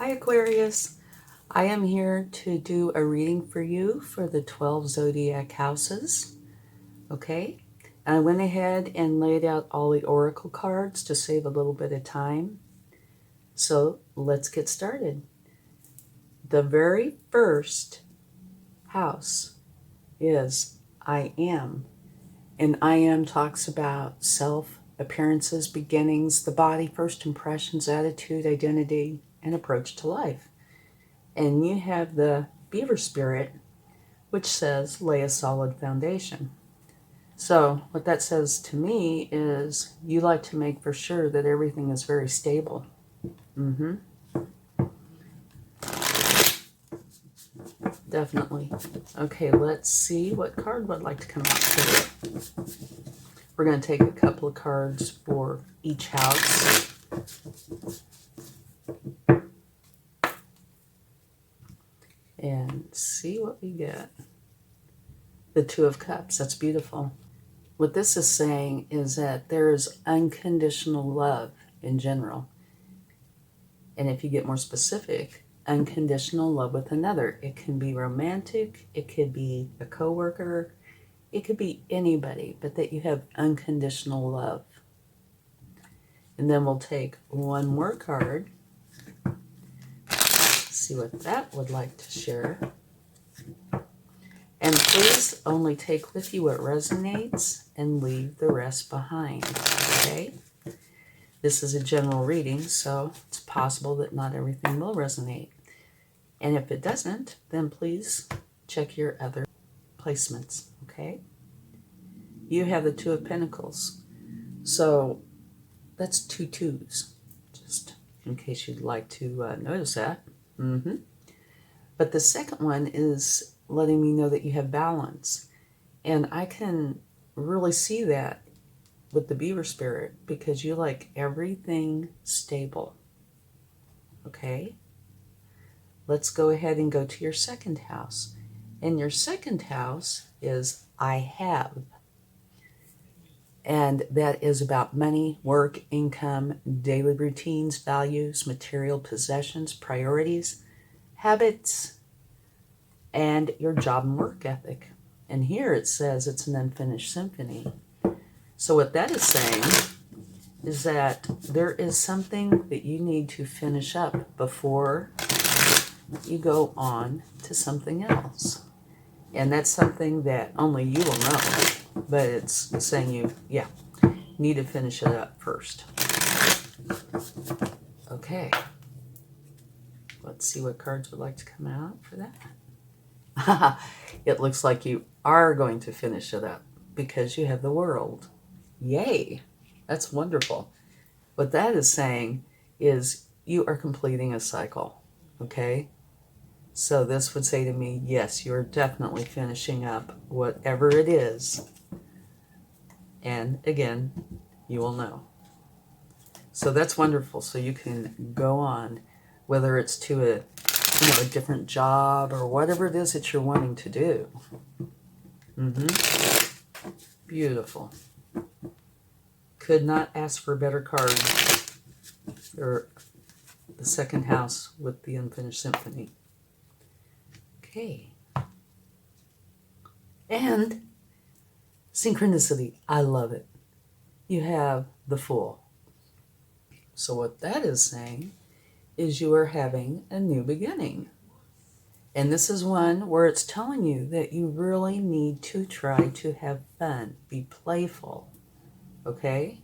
Hi Aquarius, I am here to do a reading for you for the 12 Zodiac Houses, okay? I went ahead and laid out all the oracle cards to save a little bit of time. So let's get started. The very first house is I Am. And I Am talks about self, appearances, beginnings, the body, first impressions, attitude, identity, and approach to life. And you have the beaver spirit, which says lay a solid foundation. So what that says to me is you like to make for sure that everything is very stable. Definitely. Okay, let's see what card would like to come out today. We're going to take a couple of cards for each house. And see what we get. The Two of Cups. That's beautiful. What this is saying is that there is unconditional love in general. And if you get more specific, unconditional love with another. It can be romantic. It could be a coworker. It could be anybody, but that you have unconditional love. And then we'll take one more card. See what that would like to share. And please only take with you what resonates and leave the rest behind, okay? This is a general reading, so it's possible that not everything will resonate. And if it doesn't, then please check your other placements, okay? You have the Two of Pentacles. So that's two twos, just in case you'd like to notice that. But the second one is letting me know that you have balance. And I can really see that with the beaver spirit because you like everything stable. Okay? Let's go ahead and go to your second house. And your second house is I Have. And that is about money, work, income, daily routines, values, material possessions, priorities, habits, and your job and work ethic. And here it says it's an unfinished symphony. So what that is saying is that there is something that you need to finish up before you go on to something else. And that's something that only you will know. But it's saying you need to finish it up first. Okay. Let's see what cards would like to come out for that. It looks like you are going to finish it up because you have the World. Yay. That's wonderful. What that is saying is you are completing a cycle. Okay? So this would say to me, yes, you're definitely finishing up whatever it is. And again, you will know. So that's wonderful. So you can go on, whether it's to a different job or whatever it is that you're wanting to do. Beautiful. Could not ask for a better card for the second house with the Unfinished Symphony. Okay. And synchronicity. I love it. You have the Fool. So what that is saying is you are having a new beginning. And this is one where it's telling you that you really need to try to have fun, be playful. Okay?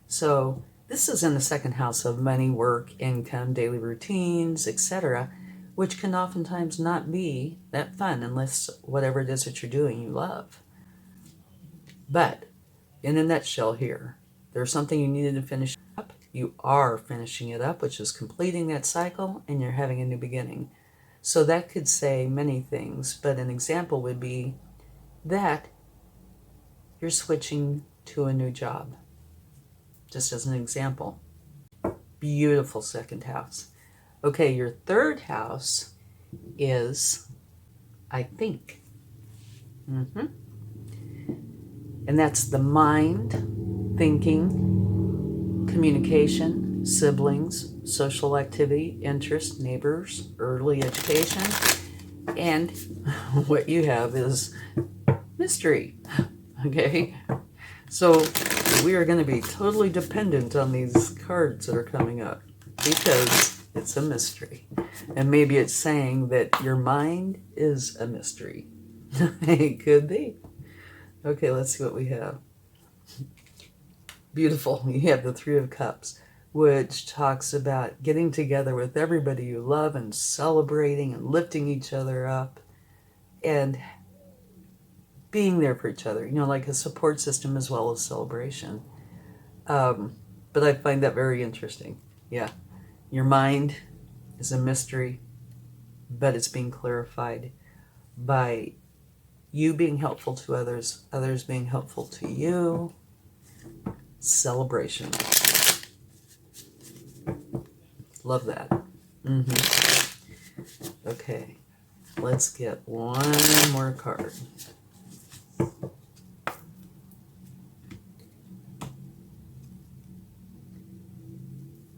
So this is in the second house of money, work, income, daily routines, etc., which can oftentimes not be that fun unless whatever it is that you're doing you love. But in a nutshell here, there's something you needed to finish up. You are finishing it up, which is completing that cycle, and you're having a new beginning. So that could say many things, but an example would be that you're switching to a new job. Just as an example. Beautiful second house. Okay, your third house is I Think. And that's the mind, thinking, communication, siblings, social activity, interest, neighbors, early education, and what you have is mystery. Okay? So we are going to be totally dependent on these cards that are coming up because it's a mystery. And maybe it's saying that your mind is a mystery. It could be. Okay, let's see what we have. Beautiful. You have the Three of Cups, which talks about getting together with everybody you love and celebrating and lifting each other up and being there for each other, like a support system as well as celebration. But I find that very interesting. Yeah, your mind is a mystery, but it's being clarified by you being helpful to others, others being helpful to you. Celebration. Love that. Okay, let's get one more card.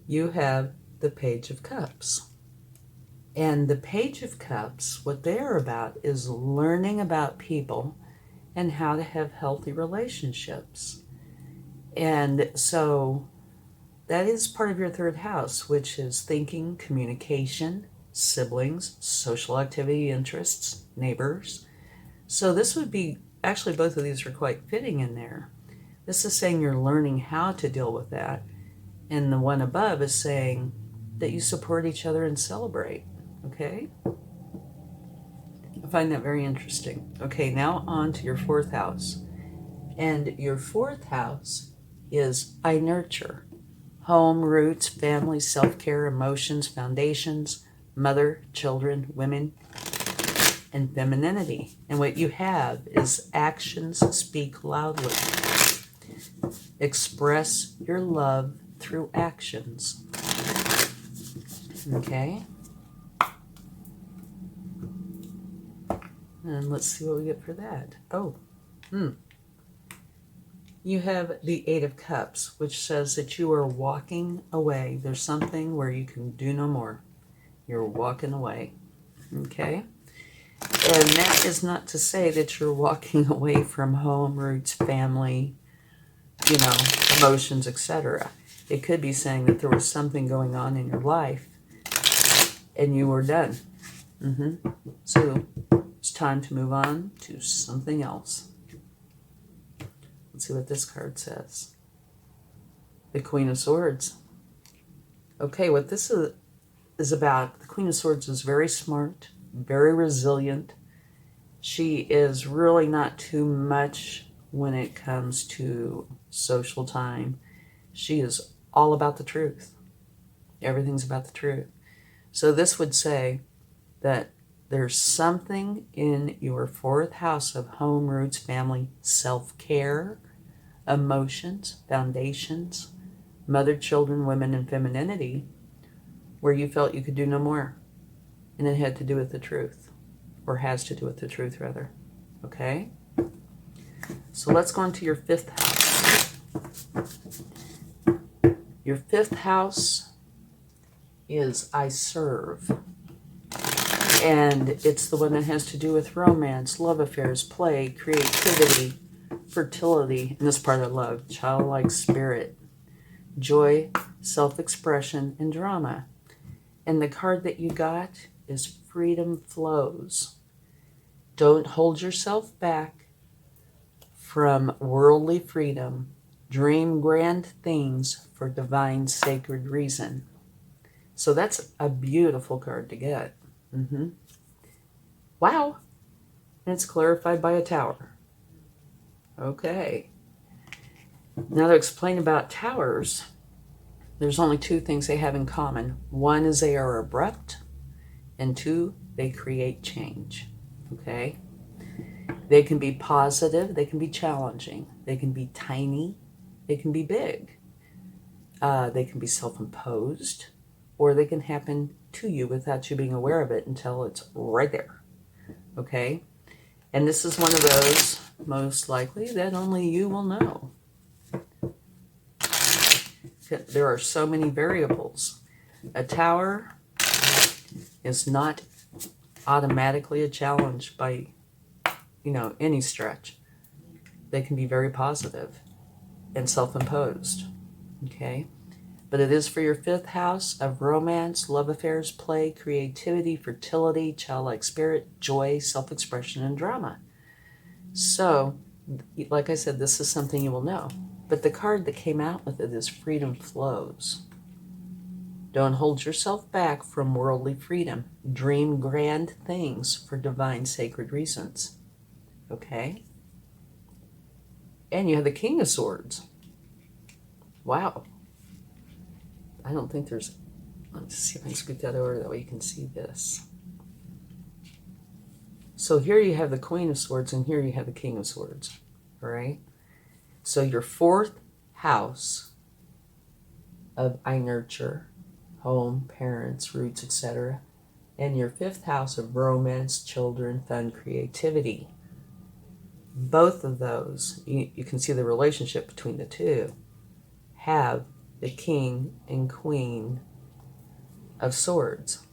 You have the Page of Cups. And the Page of Cups, what they're about is learning about people and how to have healthy relationships. And so that is part of your third house, which is thinking, communication, siblings, social activity, interests, neighbors. So this would be, actually both of these are quite fitting in there. This is saying you're learning how to deal with that. And the one above is saying that you support each other and celebrate. Okay? I find that very interesting. Okay, now on to your fourth house. And your fourth house is I nurture. Home, roots, family, self-care, emotions, foundations, mother, children, women, and femininity. And what you have is actions speak loudly. Express your love through actions. Okay? And let's see what we get for that. You have the Eight of Cups, which says that you are walking away. There's something where you can do no more. You're walking away. Okay? And that is not to say that you're walking away from home, roots, family, emotions, etc. It could be saying that there was something going on in your life and you were done. So it's time to move on to something else. Let's see what this card says. The Queen of Swords. Okay, what this is about, the Queen of Swords is very smart, very resilient. She is really not too much when it comes to social time. She is all about the truth. Everything's about the truth. So this would say that there's something in your fourth house of home, roots, family, self-care, emotions, foundations, mother, children, women, and femininity, where you felt you could do no more. And it had to do with the truth, or has to do with the truth, rather. Okay? So let's go on to your fifth house. Your fifth house is I serve. And it's the one that has to do with romance, love affairs, play, creativity, fertility, and this part I love, childlike spirit, joy, self-expression, and drama. And the card that you got is Freedom Flows. Don't hold yourself back from worldly freedom. Dream grand things for divine sacred reason. So that's a beautiful card to get. Wow. And it's clarified by a tower. Okay. Now to explain about towers, there's only two things they have in common. One is they are abrupt, and two, they create change. Okay? They can be positive, they can be challenging, they can be tiny, they can be big. They can be self-imposed, or they can happen to you without you being aware of it until it's right there. Okay? And this is one of those, most likely, that only you will know. Because there are so many variables. A tower is not automatically a challenge by, any stretch. They can be very positive and self-imposed, okay? But it is for your 5th house of romance, love affairs, play, creativity, fertility, childlike spirit, joy, self-expression, and drama. So, like I said, this is something you will know. But the card that came out with it is freedom flows. Don't hold yourself back from worldly freedom. Dream grand things for divine sacred reasons. Okay? And you have the King of Swords. Wow. I don't think there's... Let's see if I can scoot that over that way you can see this. So here you have the Queen of Swords and here you have the King of Swords. All right? So your 4th house of I nurture, home, parents, roots, etc. And your 5th house of romance, children, fun, creativity. Both of those, you can see the relationship between the two, have the King and Queen of Swords.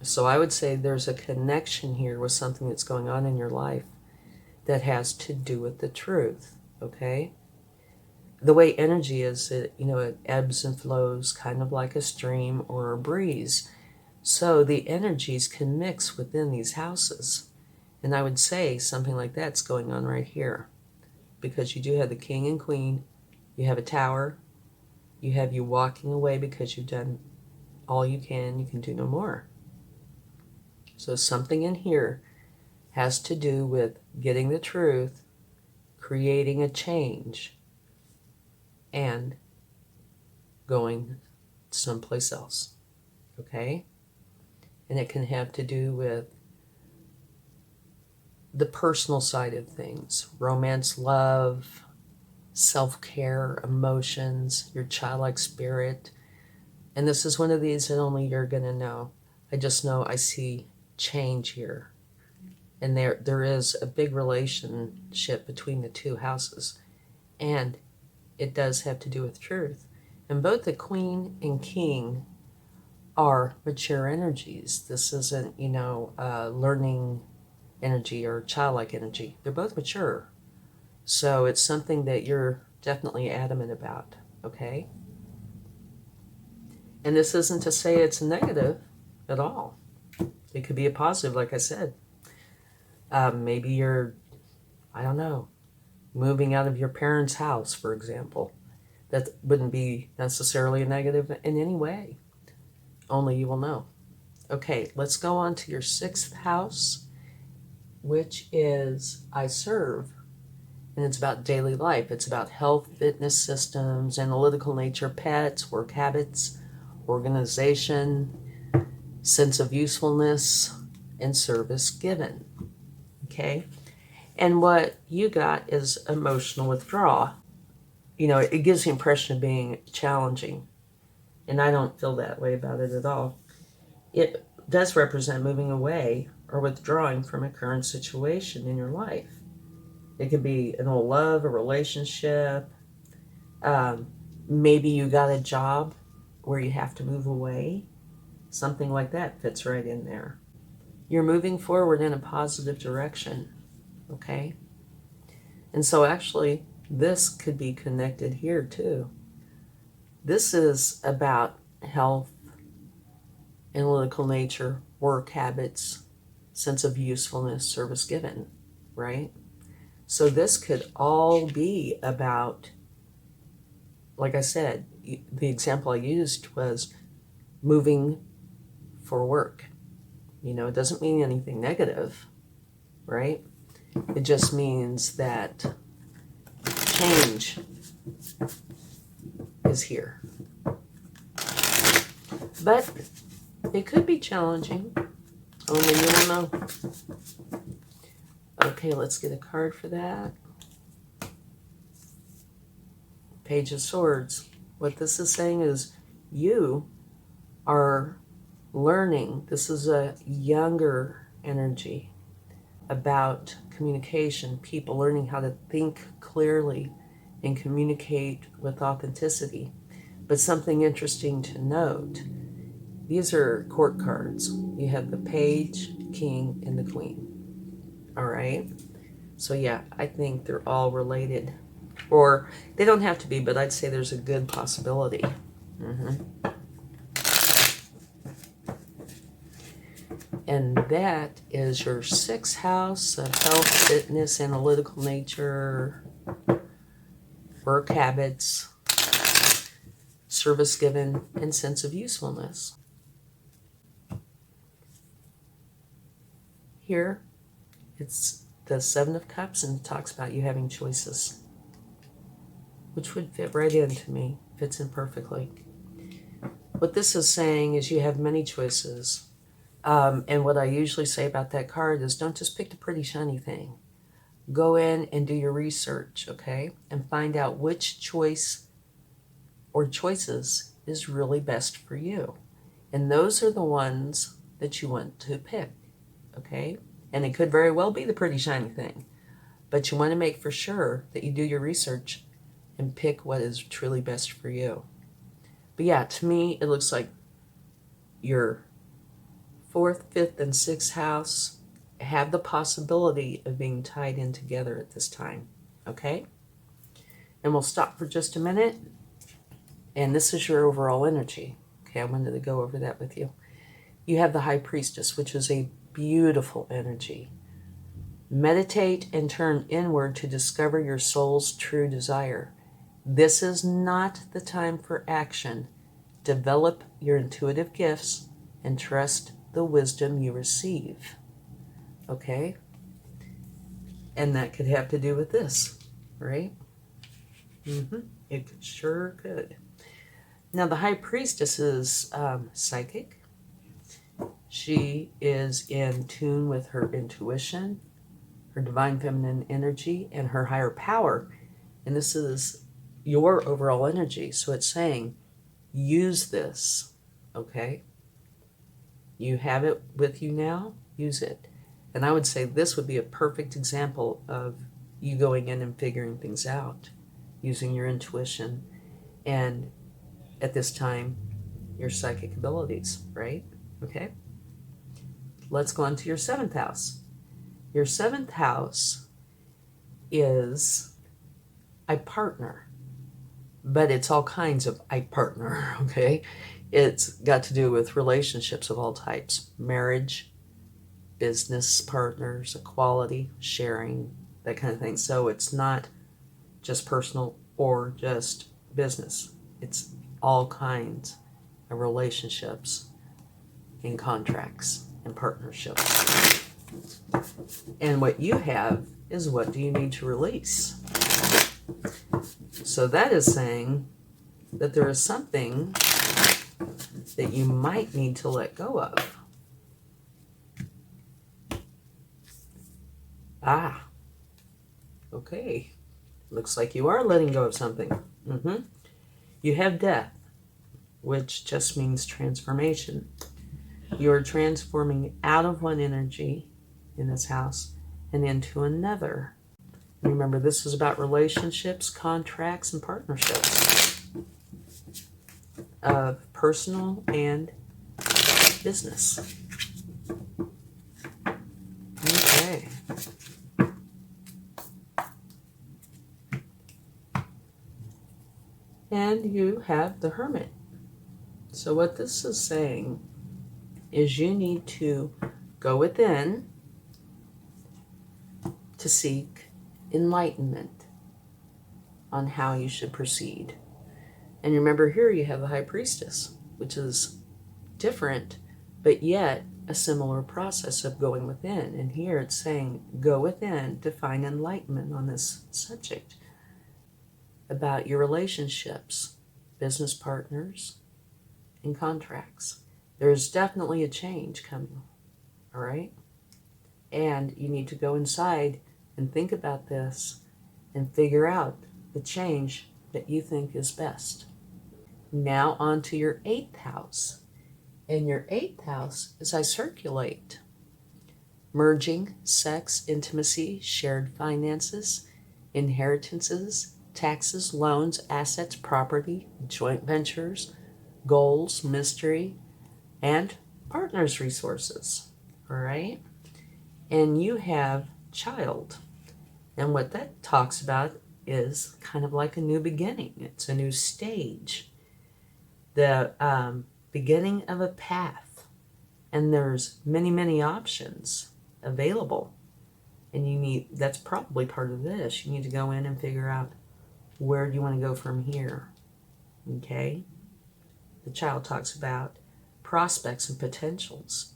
So I would say there's a connection here with something that's going on in your life that has to do with the truth, okay? The way energy is, it ebbs and flows kind of like a stream or a breeze. So the energies can mix within these houses. And I would say something like that's going on right here. Because you do have the King and Queen, you have a tower, you have you walking away because you've done all you can do no more. So something in here has to do with getting the truth, creating a change, and going someplace else, okay? And it can have to do with the personal side of things, romance, love, self-care, emotions, your childlike spirit. And this is one of these that only you're going to know. I just know I see change here. And there is a big relationship between the two houses. And it does have to do with truth. And both the Queen and King are mature energies. This isn't, learning energy or childlike energy. They're both mature. So it's something that you're definitely adamant about, okay? And this isn't to say it's negative at all. It could be a positive, like I said. Maybe you're, moving out of your parents' house, for example. That wouldn't be necessarily a negative in any way. Only you will know. Okay, let's go on to your 6th house, which is I serve. And it's about daily life. It's about health, fitness systems, analytical nature, pets, work habits, organization, sense of usefulness, and service given. Okay? And what you got is emotional withdrawal. It gives the impression of being challenging. And I don't feel that way about it at all. It does represent moving away or withdrawing from a current situation in your life. It could be an old love, a relationship. Maybe you got a job where you have to move away. Something like that fits right in there. You're moving forward in a positive direction, okay? And so actually, this could be connected here too. This is about health, analytical nature, work habits, sense of usefulness, service given, right? So this could all be about, like I said, the example I used was moving for work. It doesn't mean anything negative, right? It just means that change is here. But it could be challenging. Only you will know. Okay, let's get a card for that. Page of Swords. What this is saying is you are learning. This is a younger energy about communication, people learning how to think clearly and communicate with authenticity. But something interesting to note, these are court cards. You have the page, king, and the queen. All right? So yeah, I think they're all related. Or they don't have to be, but I'd say there's a good possibility. And that is your 6th house of health, fitness, analytical nature, work habits, service given, and sense of usefulness. Here, it's the 7 of Cups, and it talks about you having choices, which would fit right into me, fits in perfectly. What this is saying is you have many choices. And what I usually say about that card is don't just pick the pretty shiny thing. Go in and do your research, okay? And find out which choice or choices is really best for you. And those are the ones that you want to pick, okay? And it could very well be the pretty shiny thing. But you want to make for sure that you do your research and pick what is truly best for you. But yeah, to me, it looks like your 4th, 5th, and 6th house have the possibility of being tied in together at this time, okay? And we'll stop for just a minute. And this is your overall energy. Okay, I wanted to go over that with you. You have the High Priestess, which is a beautiful energy. Meditate and turn inward to discover your soul's true desire. This is not the time for action. Develop your intuitive gifts and trust the wisdom you receive. Okay? And that could have to do with this, right? It sure could. Now, the High Priestess is psychic. She is in tune with her intuition, her divine feminine energy, and her higher power. And this is your overall energy. So it's saying, use this, okay? You have it with you now, use it. And I would say this would be a perfect example of you going in and figuring things out, using your intuition, and at this time, your psychic abilities, right? Okay? Let's go on to your 7th house. Your 7th house is I partner, but it's all kinds of I partner, okay? It's got to do with relationships of all types, marriage, business partners, equality, sharing, that kind of thing. So it's not just personal or just business. It's all kinds of relationships and contracts and partnerships. And what you have is what do you need to release? So that is saying that there is something that you might need to let go of. Okay. Looks like you are letting go of something. You have death, which just means transformation. You're transforming out of one energy in this house and into another. Remember, this is about relationships, contracts, and partnerships of personal and business. Okay. And you have the Hermit. So what this is saying is you need to go within to seek enlightenment on how you should proceed. And remember, here you have the High Priestess, which is different, but yet a similar process of going within. And here it's saying, go within to find enlightenment on this subject about your relationships, business partners, and contracts. There's definitely a change coming, all right? And you need to go inside and think about this and figure out the change that you think is best. Now on to your 8th house. And your 8th house is I circulate. Merging, sex, intimacy, shared finances, inheritances, taxes, loans, assets, property, joint ventures, goals, mystery, and partners' resources. All right? And you have child. And what that talks about is kind of like a new beginning. It's a new stage, the beginning of a path. And there's many, many options available. And that's probably part of this. You need to go in and figure out, where do you want to go from here? Okay? The child talks about prospects and potentials,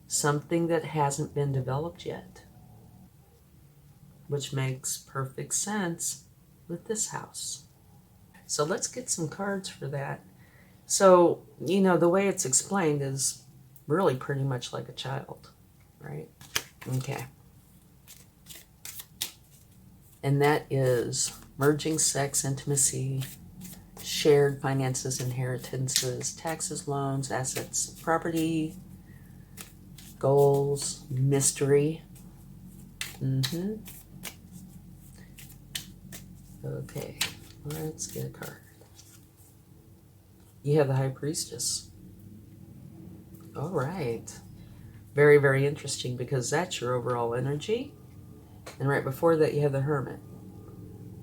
something that hasn't been developed yet, which makes perfect sense with this house. So let's get some cards for that. So, the way it's explained is really pretty much like a child, right? Okay. And that is merging sex, intimacy, shared finances, inheritances, taxes, loans, assets, property, goals, mystery. Okay, let's get a card. You have the High Priestess. All right. Very, very interesting, because that's your overall energy. And right before that, you have the Hermit.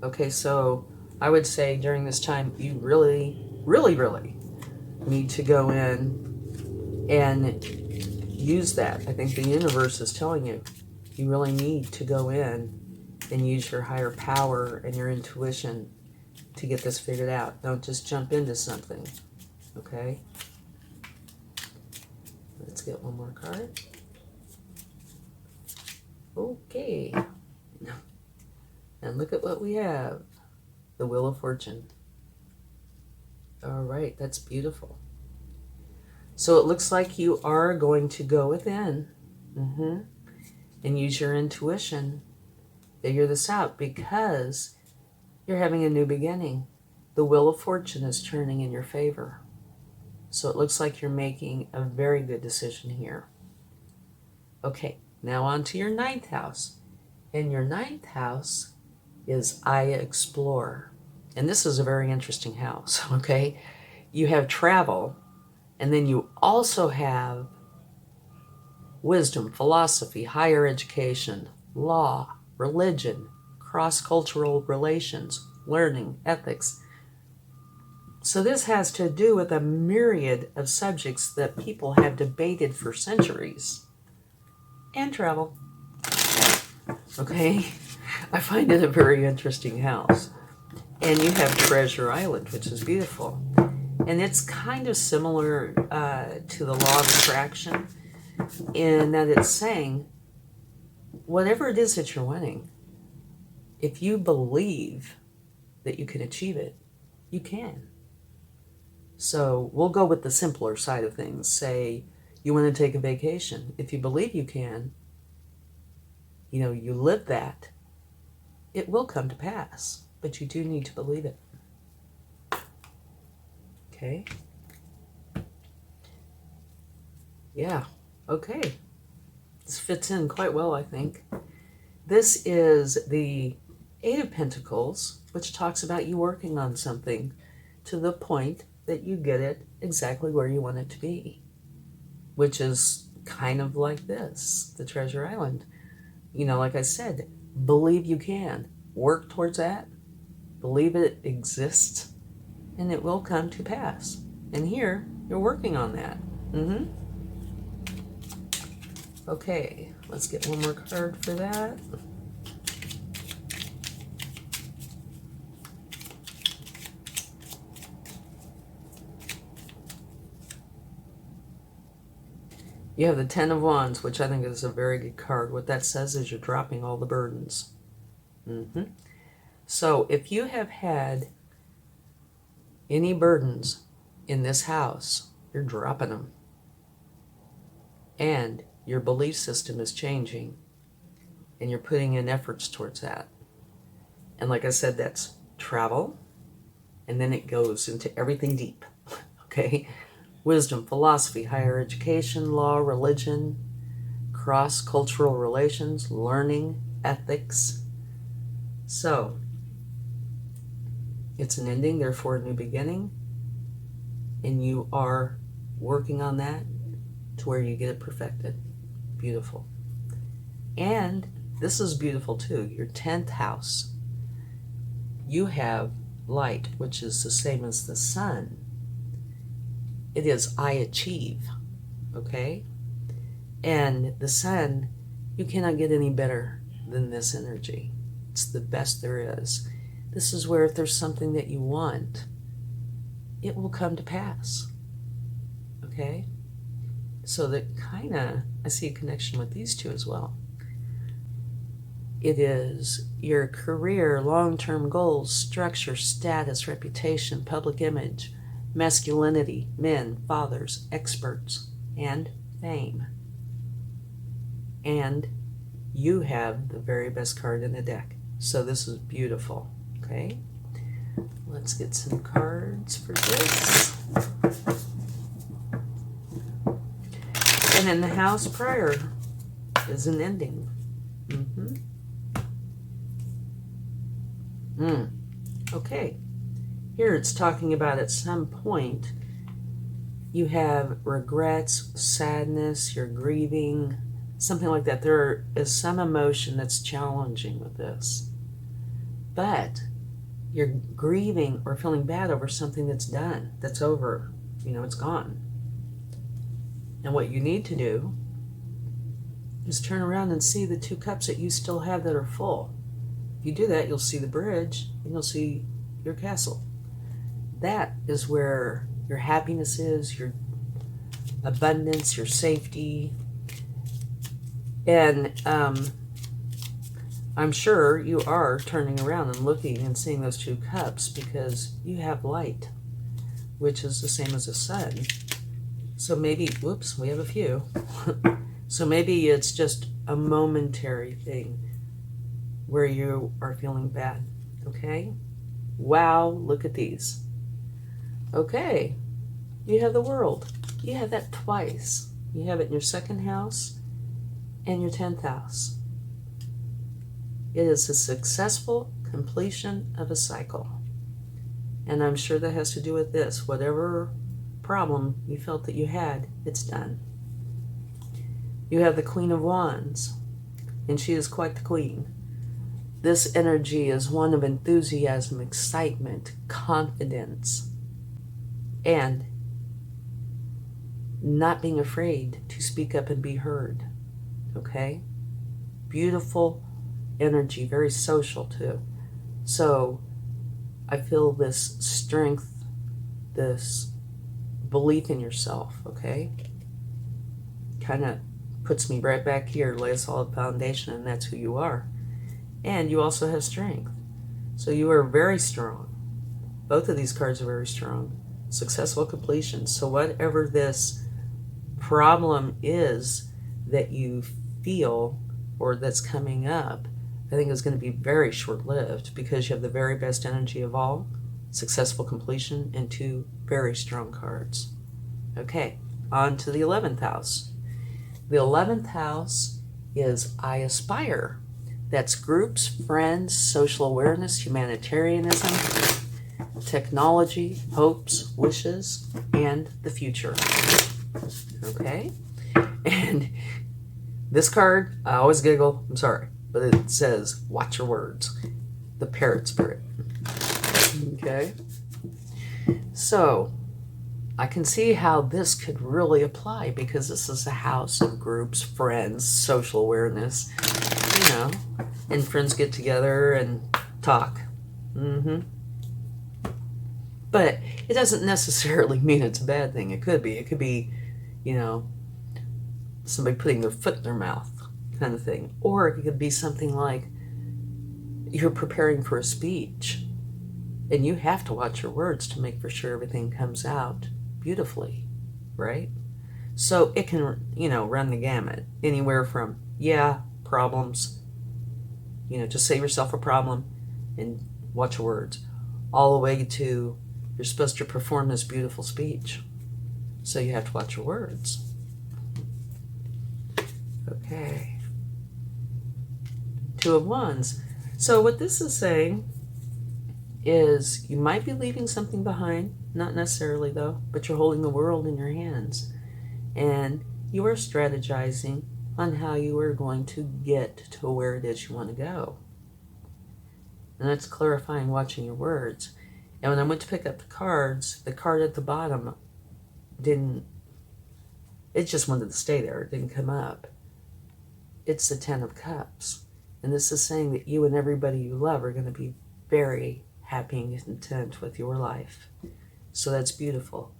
Okay, so I would say during this time, you really, really, really need to go in and use that. I think the universe is telling you, you really need to go in and use your higher power and your intuition to get this figured out. Don't just jump into something, okay? Let's get one more card. Okay. And look at what we have. The Wheel of Fortune. All right, that's beautiful. So it looks like you are going to go within and use your intuition, figure this out, because you're having a new beginning. The Wheel of Fortune is turning in your favor. So it looks like you're making a very good decision here. Okay, now on to your 9th house. And your 9th house is I Explore. And this is a very interesting house, okay? You have travel, and then you also have wisdom, philosophy, higher education, law, religion, cross-cultural relations, learning, ethics. So this has to do with a myriad of subjects that people have debated for centuries. And travel. Okay? I find it a very interesting house. And you have Treasure Island, which is beautiful. And it's kind of similar to the law of attraction, in that it's saying, whatever it is that you're wanting, if you believe that you can achieve it, you can. So we'll go with the simpler side of things. Say you want to take a vacation. If you believe you can, you live that, it will come to pass. But you do need to believe it. Okay? Yeah. Okay. This fits in quite well, I think. This is the 8 of Pentacles, which talks about you working on something to the point that you get it exactly where you want it to be, which is kind of like this, the Treasure Island. Like I said, believe you can. Work towards that. Believe it exists, and it will come to pass. And here, you're working on that. Okay, let's get one more card for that. You have the 10 of Wands, which I think is a very good card. What that says is you're dropping all the burdens. So if you have had any burdens in this house, you're dropping them. And your belief system is changing, and you're putting in efforts towards that. And like I said, that's travel, and then it goes into everything deep, okay? Wisdom, philosophy, higher education, law, religion, cross-cultural relations, learning, ethics. So It's an ending, therefore a new beginning. And you are working on that to where you get it perfected. Beautiful. And this is beautiful too. Your 10th house. You have light, which is the same as the sun. It is I achieve. Okay? And the sun, you cannot get any better than this energy. It's the best there is. This is where if there's something that you want, it will come to pass. Okay? So that kind of, I see a connection with these two as well. It is your career, long-term goals, structure, status, reputation, public image, masculinity, men, fathers, experts, and fame. And you have the very best card in the deck. So this is beautiful. Okay? Let's get some cards for this. And in the house prior is an ending. Okay. Here it's talking about at some point you have regrets, sadness, you're grieving, something like that. There is some emotion that's challenging with this. But you're grieving or feeling bad over something that's done, that's over, it's gone. And what you need to do is turn around and see the 2 cups that you still have that are full. If you do that, you'll see the bridge and you'll see your castle. That is where your happiness is, your abundance, your safety. And I'm sure you are turning around and looking and seeing those 2 cups because you have light, which is the same as the sun. So maybe, whoops, we have a few. So maybe it's just a momentary thing where you are feeling bad, okay? Wow, look at these. Okay, you have the world. You have that twice. You have it in your 2nd house and your 10th house. It is a successful completion of a cycle. And I'm sure that has to do with this. Whatever problem you felt that you had, it's done. You have the Queen of Wands, and she is quite the queen. This energy is one of enthusiasm, excitement, confidence, and not being afraid to speak up and be heard. Okay? Beautiful energy, very social too. So I feel this strength, this belief in yourself, okay? Kind of puts me right back here, lay a solid foundation, and that's who you are. And you also have strength. So you are very strong. Both of these cards are very strong. Successful completion. So whatever this problem is that you feel or that's coming up, I think is going to be very short-lived because you have the very best energy of all, successful completion, and 2 very strong cards. Okay, on to the 11th house. The 11th house is I Aspire. That's groups, friends, social awareness, humanitarianism, technology, hopes, wishes, and the future. Okay? And this card, I always giggle, I'm sorry, but it says, watch your words. The parrot spirit. Okay? So, I can see how this could really apply because this is a house of groups, friends, social awareness, and friends get together and talk. But it doesn't necessarily mean it's a bad thing. It could be, somebody putting their foot in their mouth kind of thing. Or it could be something like you're preparing for a speech and you have to watch your words to make for sure everything comes out beautifully, right? So it can, run the gamut. Anywhere from, problems, just save yourself a problem and watch your words, all the way to you're supposed to perform this beautiful speech. So you have to watch your words. Okay. 2 of Wands. So what this is saying is you might be leaving something behind, not necessarily though, but you're holding the world in your hands. And you are strategizing on how you are going to get to where it is you want to go. And that's clarifying watching your words. And when I went to pick up the cards, the card at the bottom it just wanted to stay there. It didn't come up. It's the 10 of Cups. And this is saying that you and everybody you love are going to be very happy and content with your life. So that's beautiful.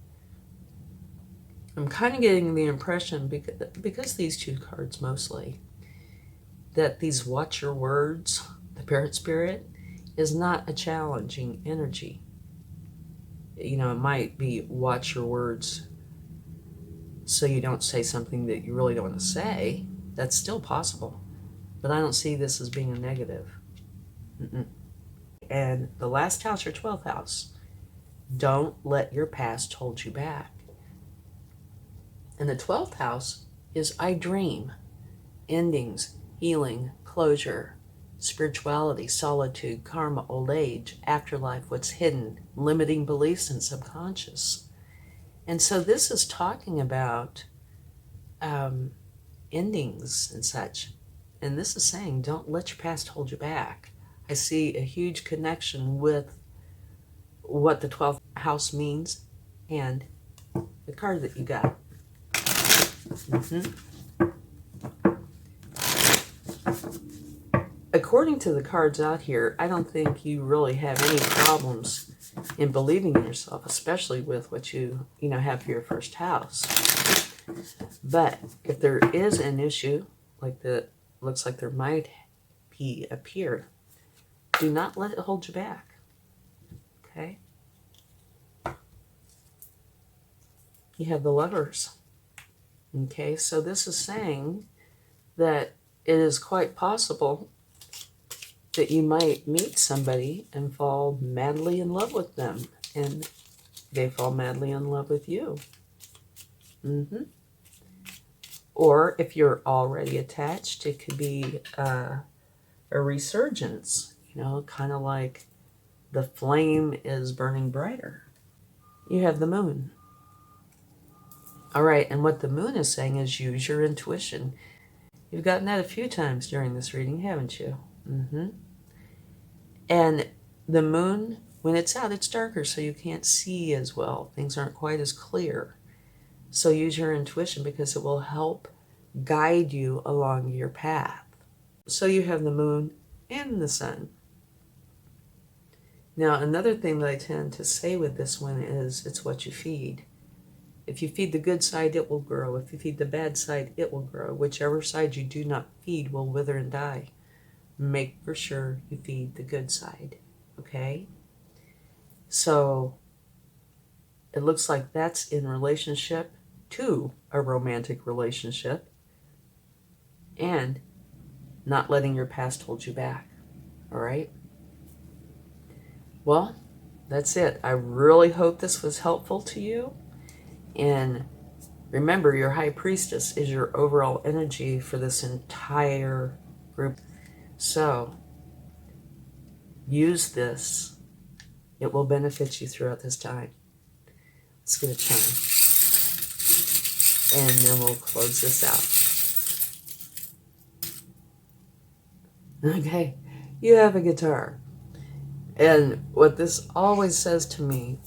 I'm kind of getting the impression, because these two cards mostly, that these watch your words, the parrot spirit, is not a challenging energy. You know, it might be watch your words so you don't say something that you really don't want to say. That's still possible. But I don't see this as being a negative. And the last house, your 12th house, don't let your past hold you back. And the 12th house is I dream, endings, healing, closure, spirituality, solitude, karma, old age, afterlife, what's hidden, limiting beliefs, and subconscious. And so this is talking about endings and such. And this is saying, don't let your past hold you back. I see a huge connection with what the 12th house means and the card that you got. According to the cards out here, I don't think you really have any problems in believing in yourself, especially with what you have for your first house. But if there is an issue, like that looks like there might be appear, do not let it hold you back. Okay? You have the Lovers. Okay, so this is saying that it is quite possible that you might meet somebody and fall madly in love with them, and they fall madly in love with you. Or if you're already attached, it could be a resurgence, kind of like the flame is burning brighter. You have the Moon. All right, and what the Moon is saying is use your intuition. You've gotten that a few times during this reading, haven't you? And the Moon, when it's out, it's darker, so you can't see as well. Things aren't quite as clear. So use your intuition because it will help guide you along your path. So you have the Moon and the Sun. Now, another thing that I tend to say with this one is it's what you feed. If you feed the good side, it will grow. If you feed the bad side, it will grow. Whichever side you do not feed will wither and die. Make for sure you feed the good side, okay? So it looks like that's in relationship to a romantic relationship and not letting your past hold you back, all right? Well, that's it. I really hope this was helpful to you. And remember, your High Priestess is your overall energy for this entire group. So use this. It will benefit you throughout this time. Let's get a chime. And then we'll close this out. Okay, you have a guitar. And what this always says to me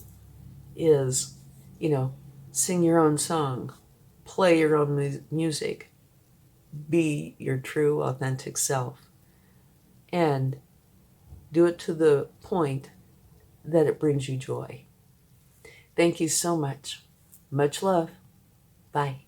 is, sing your own song, play your own music, be your true, authentic self, and do it to the point that it brings you joy. Thank you so much. Much love. Bye.